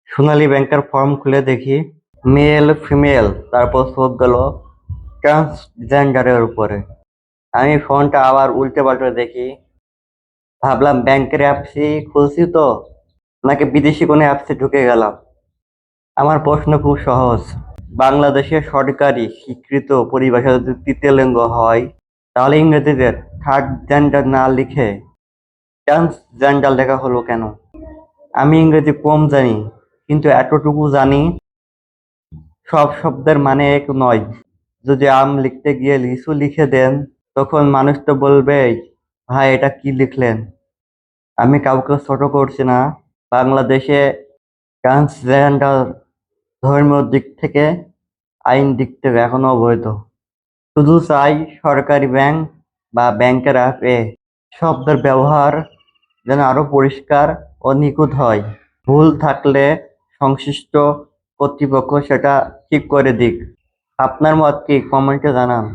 সোনালী ব্যাংকের ফর্ম খুলে দেখি মেল ফিমেল, তারপর চোখ গেল ট্রান্সজেন্ডারের উপরে। আমি ফোনটা আবার উল্টে পাল্টে দেখি, ভাবলাম ব্যাংকের অ্যাপসই খুলছি তো, নাকি বিদেশি কোনো অ্যাপসে ঢুকে গেলাম। আমার প্রশ্ন খুব সহজ, বাংলাদেশের সরকারি স্বীকৃত পরিভাষা যদি তৃতীয় লিঙ্গ হয়, তাহলে ইংরেজিতে থার্ড জেন্ডার না লিখে ট্রান্সজেন্ডার লেখা হলো কেন? আমি ইংরেজি কম জানি, কিন্তু এতটুকু জানি সব শব্দের মানে এক নয়। যদি আম লিখতে গিয়ে লিচু লিখে দেন, তখন মানুষ তো বলবেই, ভাই এটা কি লিখলেন। আমি কাউকে ছোট করছি না। বাংলাদেশে ট্রান্সজেন্ডার ধর্মীয় দিক থেকে, আইন দিক থেকে এখনো অবৈধ। শুধু চাই সরকারি ব্যাংক বা ব্যাংকের অ্যাপে শব্দের ব্যবহার যেন আরো পরিষ্কার ও নিখুঁত হয়। ভুল থাকলে সংশ্লিষ্ট কর্তৃপক্ষ সেটা ঠিক করে দিক। আপনার মত কি? কমেন্টে জানান।